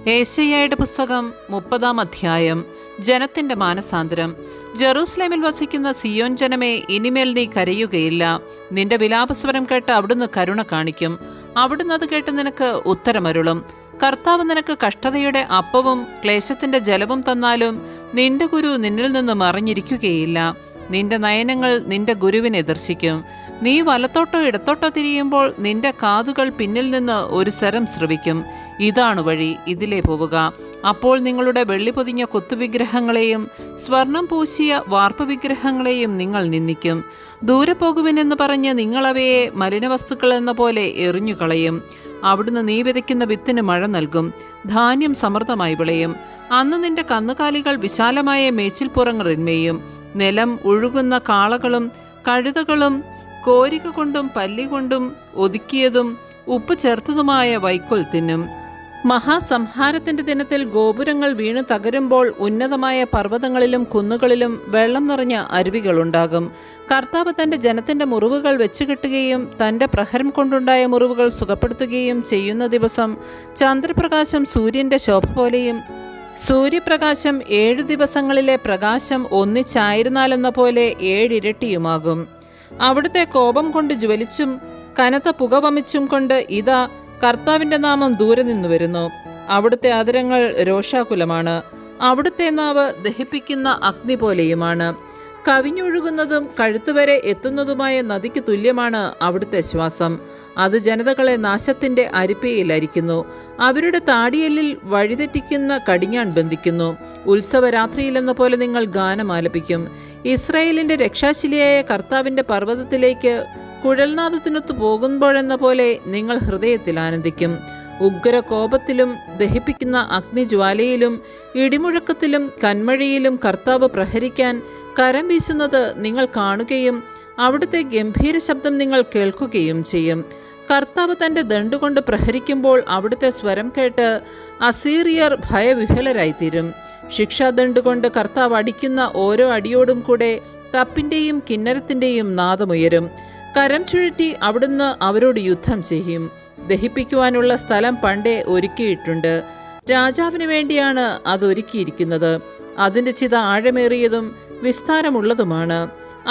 ഏശയ്യായുടെ പുസ്തകം 30-ാം അധ്യായം. ജനത്തിന്റെ മാനസാന്തരം. ജെറൂസലേമിൽ വസിക്കുന്ന സിയോൻ ജനമേ, ഇനിമേൽ നീ കരയുകയില്ല. നിന്റെ വിലാപസ്വരം കേട്ട് അവിടുന്ന് കരുണ കാണിക്കും. അവിടുന്ന് അത് കേട്ട് നിനക്ക് ഉത്തരമരുളും. കർത്താവ് നിനക്ക് കഷ്ടതയുടെ അപ്പവും ക്ലേശത്തിന്റെ ജലവും തന്നാലും നിന്റെ ഗുരു നിന്നിൽ നിന്ന് മറഞ്ഞിരിക്കുകയില്ല. നിന്റെ നയനങ്ങൾ നിന്റെ ഗുരുവിനെ ദർശിക്കും. നീ വലത്തോട്ടോ ഇടത്തോട്ടോ തിരിയുമ്പോൾ നിന്റെ കാതുകൾ പിന്നിൽ നിന്ന് ഒരു സ്വരം ശ്രവിക്കും. ഇതാണ് വഴി, ഇതിലേ പോവുക. അപ്പോൾ നിങ്ങളുടെ വെള്ളി പൊതിഞ്ഞ കൊത്തുവിഗ്രഹങ്ങളെയും സ്വർണം പൂശിയ വാർപ്പ് വിഗ്രഹങ്ങളെയും നിങ്ങൾ നിന്ദിക്കും. ദൂരെ പോകുവിനെന്ന് പറഞ്ഞ് നിങ്ങളവയെ മലിനവസ്തുക്കൾ എന്ന പോലെ എറിഞ്ഞുകളയും. അവിടുന്ന് നീ വിതയ്ക്കുന്ന വിത്തിന് മഴ നൽകും, ധാന്യം സമൃദ്ധമായി വിളയും. അന്ന് നിന്റെ കന്നുകാലികൾ വിശാലമായ മേച്ചിൽപ്പുറങ്ങളിന്മേയും നിലം ഒഴുകുന്ന കാളകളും കഴുതകളും കോരിക കൊണ്ടും പല്ലി കൊണ്ടും ഒതുക്കിയതും ഉപ്പ് ചേർത്തതുമായ വൈക്കോൽ തിന്നും. മഹാസംഹാരത്തിന്റെ ദിനത്തിൽ ഗോപുരങ്ങൾ വീണ് തകരുമ്പോൾ ഉന്നതമായ പർവ്വതങ്ങളിലും കുന്നുകളിലും വെള്ളം നിറഞ്ഞ അരുവികളുണ്ടാകും. കർത്താവ് തന്റെ ജനത്തിന്റെ മുറിവുകൾ വെച്ചുകെട്ടുകയും തന്റെ പ്രഹരം കൊണ്ടുണ്ടായ മുറിവുകൾ സുഖപ്പെടുത്തുകയും ചെയ്യുന്ന ദിവസം ചന്ദ്രപ്രകാശം സൂര്യന്റെ ശോഭ പോലെയും സൂര്യപ്രകാശം 7 ദിവസങ്ങളിലെ പ്രകാശം ഒന്നിച്ചായിരുന്നാലെന്ന പോലെ 7 ഇരട്ടിയുമാകും. അവിടുത്തെ കോപം കൊണ്ട് ജ്വലിച്ചും കനത്ത പുക വമിച്ചും കൊണ്ട് ഇതാ കർത്താവിന്റെ നാമം ദൂരെ നിന്നു വരുന്നു. അവിടുത്തെ അധരങ്ങൾ രോഷാകുലമാണ്. അവിടുത്തെ നാവ് ദഹിപ്പിക്കുന്ന അഗ്നി പോലെയുമാണ്. കവിഞ്ഞൊഴുകുന്നതും കഴുത്തുവരെ എത്തുന്നതുമായ നദിക്ക് തുല്യമാണ് അവിടുത്തെ ശ്വാസം. അത് ജനതകളെ നാശത്തിന്റെ അരിപ്പയിൽ അരിക്കുന്നു. അവരുടെ താടിയല്ലിൽ വഴിതെറ്റിക്കുന്ന കടിഞ്ഞാൺ ബന്ധിക്കുന്നു. ഉത്സവരാത്രിയിലെന്ന പോലെ നിങ്ങൾ ഗാനം ആലപിക്കും. ഇസ്രായേലിന്റെ രക്ഷാശിലയായ കർത്താവിന്റെ പർവ്വതത്തിലേക്ക് കുഴൽനാദത്തിനൊത്തു പോകുമ്പോഴെന്ന പോലെ നിങ്ങൾ ഹൃദയത്തിൽ ആനന്ദിക്കും. ഉഗ്രകോപത്തിലും ദഹിപ്പിക്കുന്ന അഗ്നിജ്വാലയിലും ഇടിമുഴക്കത്തിലും കന്മഴയിലും കർത്താവ് പ്രഹരിക്കാൻ കരം വീശുന്നത് നിങ്ങൾ കാണുകയും അവിടുത്തെ ഗംഭീര ശബ്ദം നിങ്ങൾ കേൾക്കുകയും ചെയ്യും. കർത്താവ് തന്റെ ദണ്ടുകൊണ്ട് പ്രഹരിക്കുമ്പോൾ അവിടുത്തെ സ്വരം കേട്ട് അസീറിയർ ഭയവിഹ്വലരായിത്തീരും. ശിക്ഷാദണ്ടുകൊണ്ട് കർത്താവ് അടിക്കുന്ന ഓരോ അടിയോടും കൂടെ തപ്പിന്റെയും കിന്നരത്തിന്റെയും നാദമുയരും. കരം ചുഴറ്റി അവിടുന്ന് അവരോട് യുദ്ധം ചെയ്യും. ദഹിപ്പിക്കുവാനുള്ള സ്ഥലം പണ്ടേ ഒരുക്കിയിട്ടുണ്ട്. രാജാവിന് വേണ്ടിയാണ് അതൊരുക്കിയിരിക്കുന്നത്. അതിന്റെ ചിത ആഴമേറിയതും വിസ്താരമുള്ളതുമാണ്.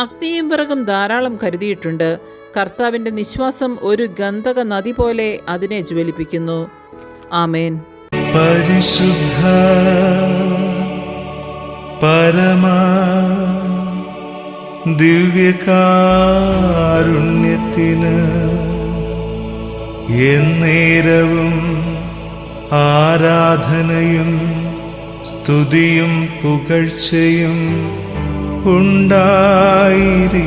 അഗ്നിയും വിറകും ധാരാളം കരുതിയിട്ടുണ്ട്. കർത്താവിന്റെ നിശ്വാസം ഒരു ഗന്ധക നദി പോലെ അതിനെ ജ്വലിപ്പിക്കുന്നു. ആമേൻ. പരിശുദ്ധ പരമാ ദിവ്യകാരുണ്യത്തിന് എന്നേരവും ആരാധനയും സ്തുതിയും പുകഴ്ചയും ഉണ്ടായിരിക്കട്ടെ.